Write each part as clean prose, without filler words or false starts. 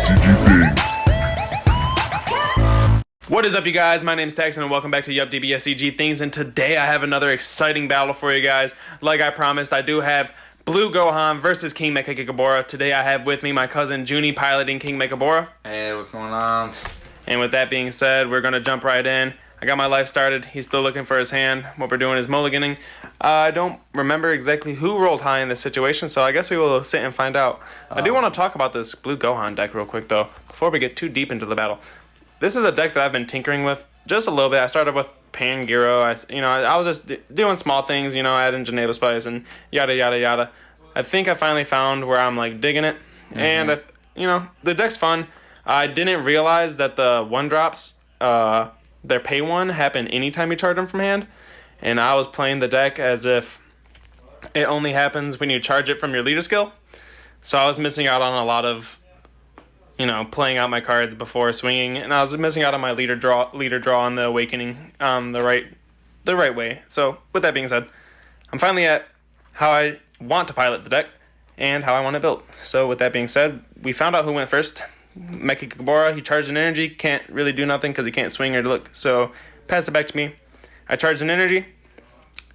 DBSCG thingz. What is up, you guys? My name is Texan and welcome back to Yuhp DBSCG thingz, and today I have another exciting battle for you guys. Like I promised, I do have Blue Gohan versus King mechikabura. Today I have with me my cousin Junie piloting King mechikabura. Hey, what's going on? And with that being said, we're going to jump right in. I got my life started. He's still looking for his hand. What we're doing is mulliganing. I don't remember exactly who rolled high in this situation, so I guess we will sit and find out. I do want to talk about this Blue Gohan deck real quick, though, before we get too deep into the battle. This is a deck that I've been tinkering with just a little bit. I started with Pangiro. I was just doing small things, adding Geneva Spice and yada, yada, yada. I think I finally found where I'm, digging it. Mm-hmm. And, the deck's fun. I didn't realize that the 1-drops, their pay 1 happen anytime you charge them from hand. And I was playing the deck as if it only happens when you charge it from your leader skill. So I was missing out on a lot of, playing out my cards before swinging. And I was missing out on my leader draw on the awakening the right way. So with that being said, I'm finally at how I want to pilot the deck and how I want it built. So with that being said, we found out who went first. Mechikabura, he charged an energy, can't really do nothing because he can't swing or look, so pass it back to me. I charged an energy,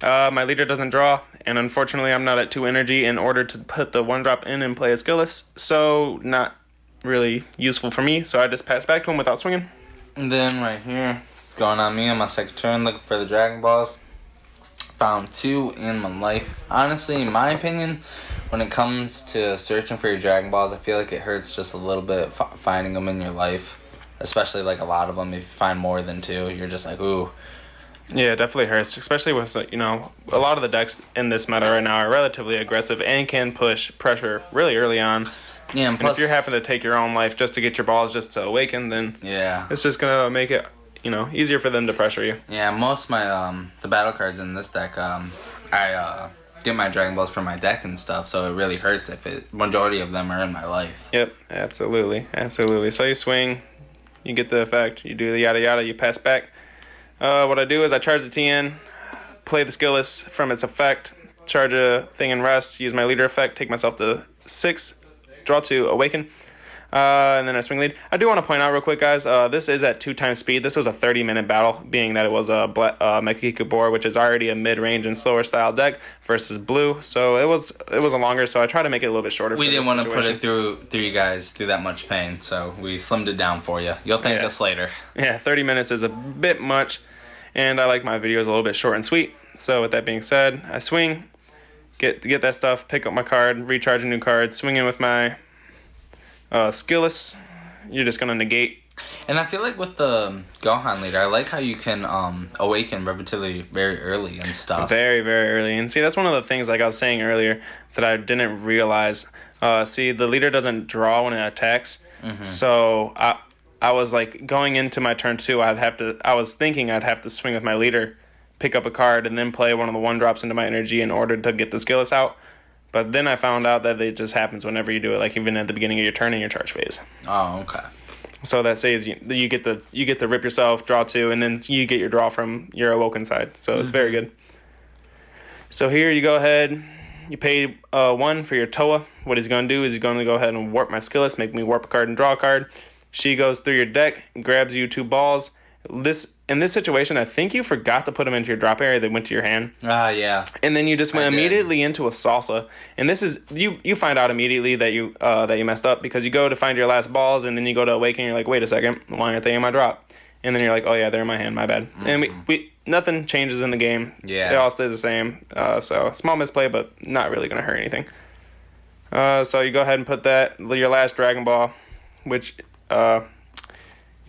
my leader doesn't draw, and unfortunately I'm not at 2 energy in order to put the 1-drop in and play a skillless, so not really useful for me, so I just pass back to him without swinging. And then right here, it's going on me on my second turn looking for the Dragon Balls. Found 2 in my life. Honestly, in my opinion, when it comes to searching for your Dragon Balls, I feel like it hurts just a little bit finding them in your life. Especially a lot of them, if you find more than 2, you're just like, ooh. Yeah, it definitely hurts, especially with, a lot of the decks in this meta right now are relatively aggressive and can push pressure really early on. Yeah, and if you're having to take your own life just to get your balls just to awaken, then yeah, it's just going to make it easier for them to pressure you. Yeah, most of my, the battle cards in this deck, I get my Dragon Balls from my deck and stuff, so it really hurts if majority of them are in my life. Yep, absolutely. So you swing, you get the effect, you do the yada yada, you pass back. What I do is I charge the TN, play the skillless from its effect, charge a thing and rest, use my leader effect, take myself to 6, draw 2, awaken. And then I swing lead. I do want to point out real quick, guys, this is at 2 times speed. This was a 30-minute battle, being that it was a mechikabura, which is already a mid-range and slower style deck, versus blue. So it was a longer, so I tried to make it a little bit shorter. We didn't want to put it through you guys through that much pain, so we slimmed it down for you. You'll thank us later. Yeah, 30 minutes is a bit much, and I like my videos a little bit short and sweet. So with that being said, I swing, get that stuff, pick up my card, recharge a new card, swing in with my skillless. You're just gonna negate. And I feel like with the Gohan leader, I like how you can awaken relatively very early and stuff. Very, very early. And see, that's one of the things, like I was saying earlier, that I didn't realize. See, the leader doesn't draw when it attacks. Mm-hmm. So I was going into my turn 2, I was thinking I'd have to swing with my leader, pick up a card, and then play one of the 1-drops into my energy in order to get the skillless out. But then I found out that it just happens whenever you do it, even at the beginning of your turn in your charge phase. Oh, okay. So that saves you get to rip yourself, draw 2, and then you get your draw from your awoken side. So it's very good. So here you go ahead, you pay 1 for your Toa. What he's going to do is he's going to go ahead and warp my skillless, make me warp a card and draw a card. She goes through your deck, grabs you 2 balls. In this situation, I think you forgot to put them into your drop area. They went to your hand. Yeah. And then you just went immediately into a salsa. And this is you find out immediately that you messed up, because you go to find your last balls and then you go to awaken. And you're like, wait a second, why aren't they in my drop? And then you're like, oh yeah, they're in my hand. My bad. Mm-hmm. And we nothing changes in the game. Yeah. It all stays the same. So small misplay, but not really gonna hurt anything. So you go ahead and put your last Dragon Ball, which you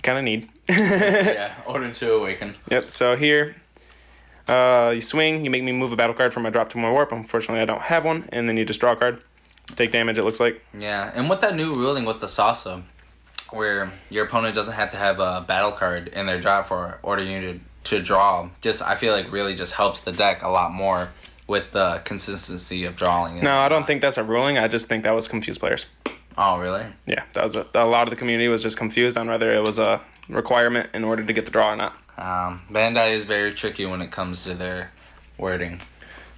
kind of need. Yeah, order to awaken. Yep, so here, you swing, you make me move a battle card from my drop to my warp. Unfortunately, I don't have one, and then you just draw a card. Take damage, it looks like. Yeah, and with that new ruling with the salsa, where your opponent doesn't have to have a battle card in their drop for order you to draw, I feel like really just helps the deck a lot more with the consistency of drawing. No, I don't think that's a ruling. I just think that was confused players. Oh, really? Yeah, that was a lot of the community was just confused on whether it was a requirement in order to get the draw or not. Bandai is very tricky when it comes to their wording.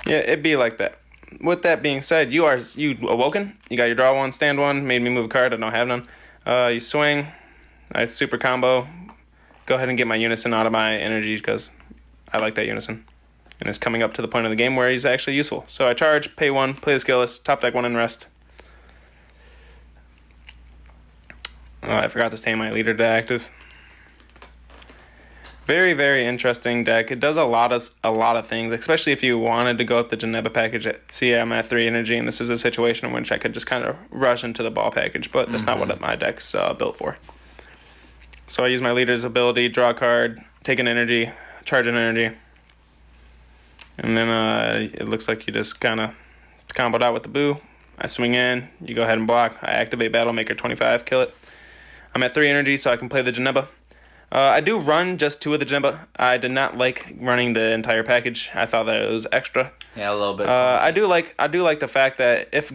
Yeah, it'd be like that. With that being said, you awoken. You got your draw 1, stand 1, made me move a card. I don't have none. You swing. I super combo. Go ahead and get my Unison out of my energy because I like that Unison. And it's coming up to the point of the game where he's actually useful. So I charge, pay 1, play the skill list, top deck 1 and rest. I forgot to stay my leader to active. Very, very interesting deck. It does a lot of things, especially if you wanted to go up the Geneva package. See, I'm at 3 energy, and this is a situation in which I could just kind of rush into the ball package, but that's not what my deck's built for. So I use my leader's ability, draw a card, take an energy, charge an energy, and then it looks like you just kind of comboed out with the boo. I swing in, you go ahead and block. I activate Battle Maker 25, kill it. I'm at 3 energy, so I can play the Geneva. I do run just 2 of the Geneva. I did not like running the entire package. I thought that it was extra. Yeah, a little bit. I do like the fact that if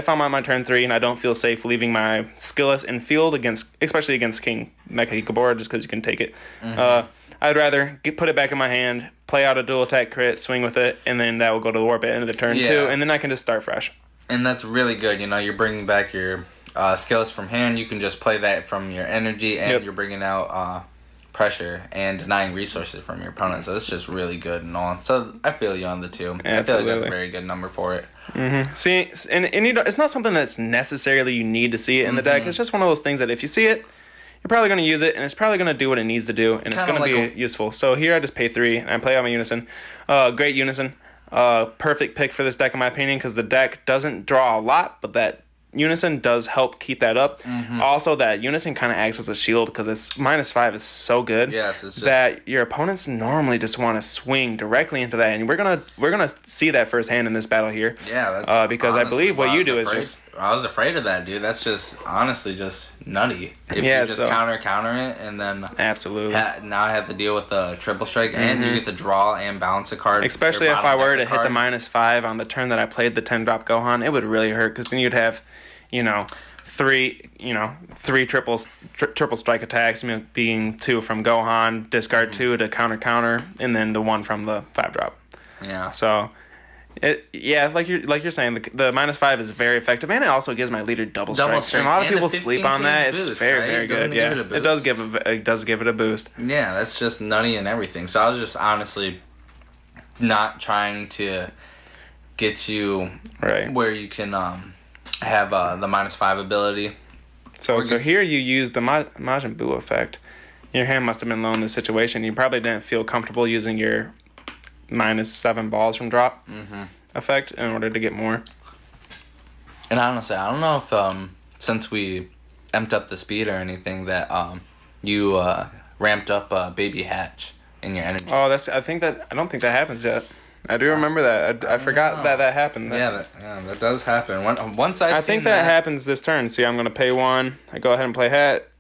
I'm on my turn 3 and I don't feel safe leaving my skillless in field especially against King mechikabura, just because you can take it. I'd rather put it back in my hand, play out a dual attack crit, swing with it, and then that will go to the warp at the end of the turn too, and then I can just start fresh. And that's really good. You know, you're bringing back your skills from hand. You can just play that from your energy, and you're bringing out pressure and denying resources from your opponent. So it's just really good and all. So I feel you on the 2. Absolutely. I feel like that's a very good number for it. See, and you know, it's not something that's necessarily you need to see it in the deck. It's just one of those things that if you see it, you're probably going to use it, and it's probably going to do what it needs to do, and it's going to be useful. So here I just pay 3, and I play out my Unison. Great Unison. Perfect pick for this deck in my opinion, because the deck doesn't draw a lot, but that Unison does help keep that up. Also, that Unison kind of acts as a shield because it's -5 is so good that your opponents normally just want to swing directly into that, and we're gonna see that firsthand in this battle here. Yeah, that's because I believe what you do is just. I was afraid of that, dude. That's just honestly just nutty. If you just counter it, and then absolutely now I have to deal with the triple strike, and you get to draw and balance a card. Especially if I were to hit the -5 on the turn that I played the 10-drop Gohan, it would really hurt because then you'd have. Three triple strike attacks, being 2 from Gohan, discard 2 to counter, and then the 1 from the 5-drop. Yeah. So, like you're saying, the -5 is very effective, and it also gives my leader double strike. And a lot of people sleep on that. It's very good. Yeah, it does give it a boost. Yeah, that's just nutty and everything. So I was just honestly not trying to get you where you can have the -5 ability. So here you use the Majin Buu effect. Your hand must have been low in this situation. You probably didn't feel comfortable using your -7 balls from drop effect in order to get more. And honestly, I don't know if since we amped up the speed or anything that you ramped up Baby Hatch in your energy. Oh, I don't think that happens yet. I do remember that. I forgot that happened. That does happen. Once I think that happens this turn. See, I'm going to pay 1. I go ahead and play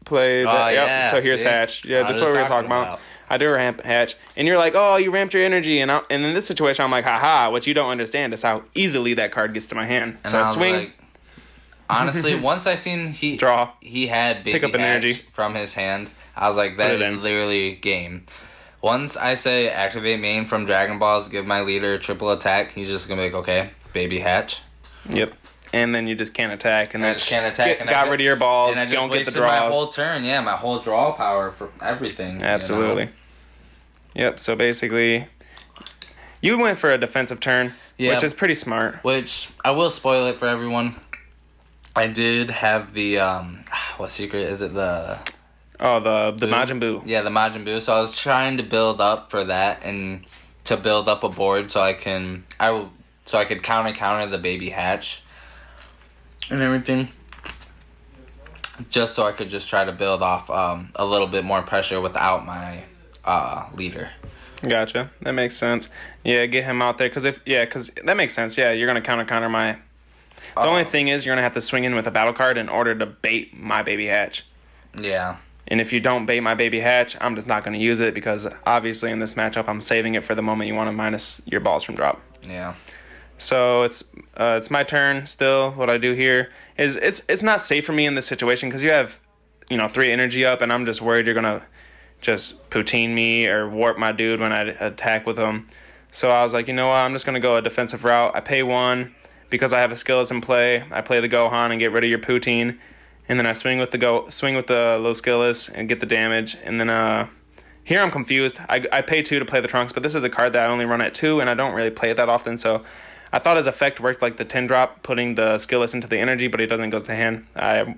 so here's Hatch. Yeah, just what we were talking about. I do ramp Hatch. And you're like, oh, you ramped your energy. And in this situation, I'm like, haha, what you don't understand is how easily that card gets to my hand. And so I swing. Like, honestly, once I seen he had Baby Hatch energy from his hand, I was like, that is literally game. Once I say activate main from Dragon Balls, give my leader triple attack, he's just going to be like, okay, Baby Hatch. Yep. And then you just can't attack. And I just can't attack. Got rid of your balls. And I you don't get the draws. draws. My whole turn, my whole draw power for everything. Absolutely. Yep, so basically, you went for a defensive turn, which is pretty smart. Which, I will spoil it for everyone. I did have the, what secret is it? Oh, the Majin Buu. Yeah, the Majin Buu. So I was trying to build up for that and to build up a board so I could counter the Baby Hatch and everything. Just so I could just try to build off a little bit more pressure without my leader. Gotcha. That makes sense. Yeah, get him out there because that makes sense. Yeah, you're gonna counter my. The only thing is you're gonna have to swing in with a battle card in order to bait my Baby Hatch. Yeah. And if you don't bait my Baby Hatch, I'm just not going to use it because obviously in this matchup I'm saving it for the moment you want to minus your balls from drop. Yeah. So it's my turn still. What I do here is it's not safe for me in this situation because you have 3 energy up and I'm just worried you're going to just poutine me or warp my dude when I attack with him. So I was like, you know what, I'm just going to go a defensive route. I pay 1 because I have a skill that's in play. I play the Gohan and get rid of your poutine. and then I swing with the low skillless and get the damage, and then here I'm confused. I pay 2 to play the Trunks, but this is a card that I only run at 2, and I don't really play it that often, so I thought his effect worked like the 10 drop, putting the skillless into the energy, but it doesn't go to hand. I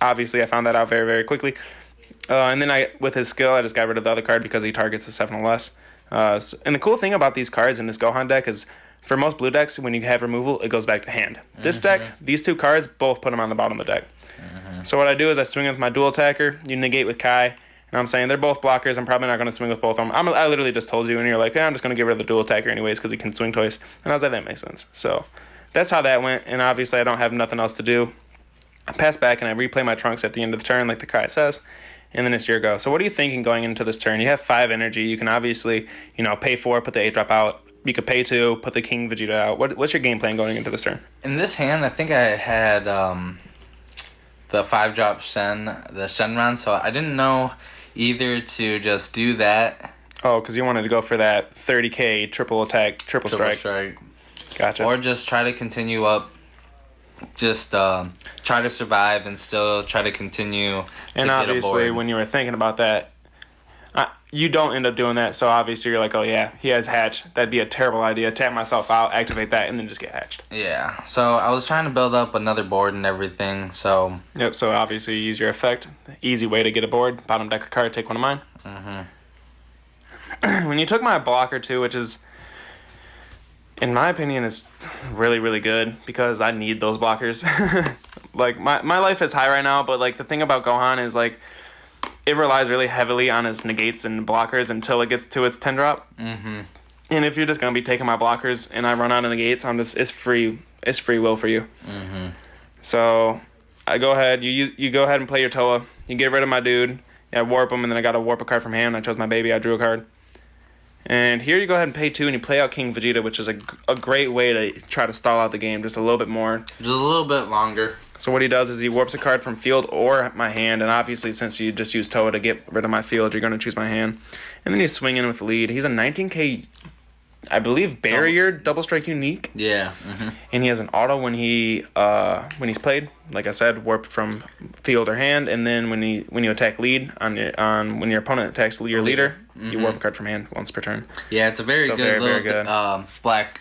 found that out very, very quickly. And then with his skill, I just got rid of the other card because he targets a 7 or less. And the cool thing about these cards in this Gohan deck is, for most blue decks, when you have removal, it goes back to hand. This deck, these 2 cards, both put them on the bottom of the deck. So what I do is I swing with my dual attacker, you negate with Kai, and I'm saying they're both blockers. I'm probably not going to swing with both of them. I literally just told you, and you're like, I'm just going to get rid of the dual attacker anyways because he can swing twice. And I was like, that makes sense. So that's how that went, and obviously I don't have nothing else to do. I pass back and I replay my Trunks at the end of the turn like the card says, and then it's your go. So what are you thinking going into this turn? You have 5 energy. You can obviously, pay 4, put the 8 drop out. You could pay 2, put the King Vegeta out. What's your game plan going into this turn? In this hand, I think I had the 5 drop the Shenron, so I didn't know either to just do that. Oh, because you wanted to go for that 30k triple attack, triple strike. Gotcha. Or just try to continue up. Just try to survive and still try to continue to and get obviously, aboard. when you were thinking about that, you don't end up doing that. So obviously, you're like, oh yeah, he has hatch. That'd be a terrible idea. Tap myself out, activate that, and then just get hatched. Yeah. So I was trying to build up another board and everything. So. Yep. So obviously, you use your effect. Easy way to get a board. Bottom deck a card. Take one of mine. When you took my blocker too, which is, in my opinion, is really, really good because I need those blockers. Like, my life is high right now, but, like, the thing about Gohan is, like, it relies really heavily on his negates and blockers until it gets to its 10 drop. And if you're just going to be taking my blockers and I run out of negates, it's free will for you. So, I go ahead, you go ahead and play your Toa. You get rid of my dude. I warp him, and then I got to warp a card from hand. I chose my baby. I drew a card. And here you go ahead and pay 2, and you play out King Vegeta, which is a great way to try to stall out the game just a little bit more. Just a little bit longer. So what he does is he warps a card from field or my hand, and obviously since you just used Toa to get rid of my field, you're going to choose my hand. And then he's swinging with the lead. He's a 19k, I believe, barrier double strike unique. Yeah. And he has an auto when he's played. Like I said, warp from field or hand, and then when you attack lead when your opponent attacks your leader, you warp a card from hand once per turn. Yeah, it's a very good very little good. black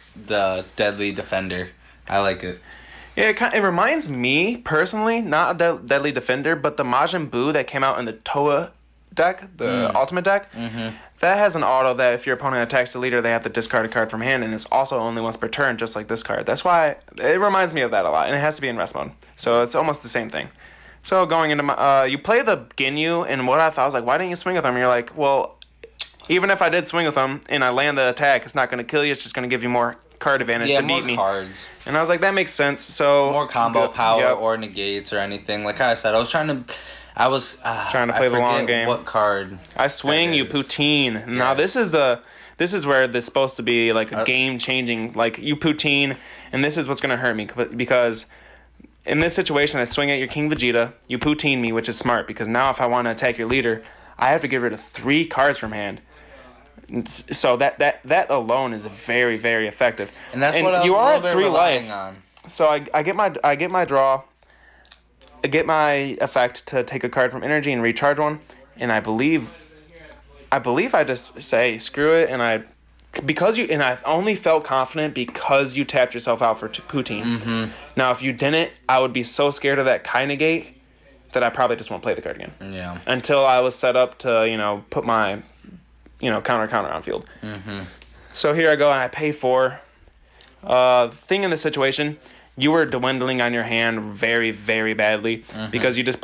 deadly defender. I like it. Yeah, it reminds me personally, not a deadly defender, but the Majin Buu that came out in the Toa deck, the ultimate deck. That has an auto that if your opponent attacks the leader, they have to discard a card from hand, and it's also only once per turn, just like this card. That's why it reminds me of that a lot, and it has to be in rest mode, so it's almost the same thing. So going into my, you play the Ginyu, and what I thought was like, why didn't you swing with him? And you're like, well, even if I did swing with him and I land the attack, it's not going to kill you. It's just going to give you more card advantage to beat me. Cards. And I was like, that makes sense. So more combo power or negates or anything. Like I said, I was trying to play the long game. What card? I swing, you poutine. Yes. Now this is where it's supposed to be like a game changing. Like you poutine, and this is what's gonna hurt me because in this situation I swing at your King Vegeta, you poutine me, which is smart because now if I want to attack your leader, I have to get rid of 3 cards from hand. So that alone is very, very effective. And that's what you are at 3 life. So I get my draw. I get my effect to take a card from energy and recharge one, and I believe I just say screw it, and I only felt confident because you tapped yourself out for poutine. Now if you didn't, I would be so scared of that Kai negate that I probably just won't play the card again. Yeah. Until I was set up to put my counter on field. So here I go and I pay 4. Thing in this situation, you were dwindling on your hand very, very badly because you just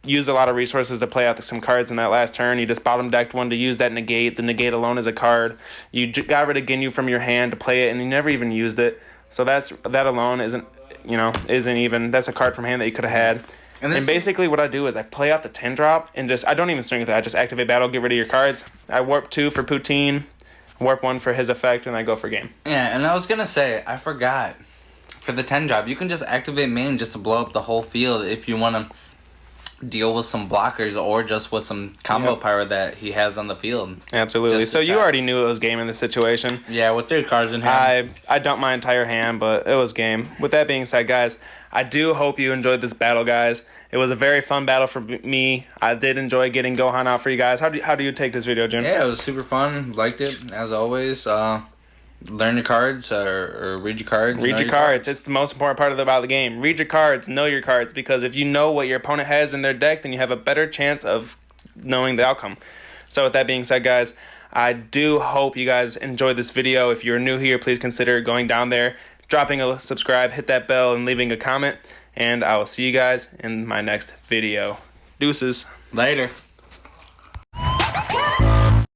used a lot of resources to play out some cards in that last turn. You just bottom decked one to use that negate. The negate alone is a card. You got rid of Ginyu from your hand to play it, and you never even used it. So that alone isn't even. That's a card from hand that you could have had. And basically what I do is I play out the 10 drop and I don't even swing with it. I just activate battle, get rid of your cards. I warp 2 for poutine, warp 1 for his effect, and I go for game. Yeah, and I was gonna say, I forgot. For the 10 drop, you can just activate main just to blow up the whole field if you want to deal with some blockers or just with some combo power that he has on the field. Absolutely. So you already knew it was game in this situation. Yeah, with 3 cards in hand. I dumped my entire hand, but it was game. With that being said, guys, I do hope you enjoyed this battle, guys. It was a very fun battle for me. I did enjoy getting Gohan out for you guys. How do you take this video, Jim? Yeah, it was super fun. Liked it, as always. Learn your cards or read your cards. Read your cards. It's the most important part about the game. Read your cards. Know your cards. Because if you know what your opponent has in their deck, then you have a better chance of knowing the outcome. So with that being said, guys, I do hope you guys enjoyed this video. If you're new here, please consider going down there, dropping a subscribe, hit that bell, and leaving a comment. And I will see you guys in my next video. Deuces. Later.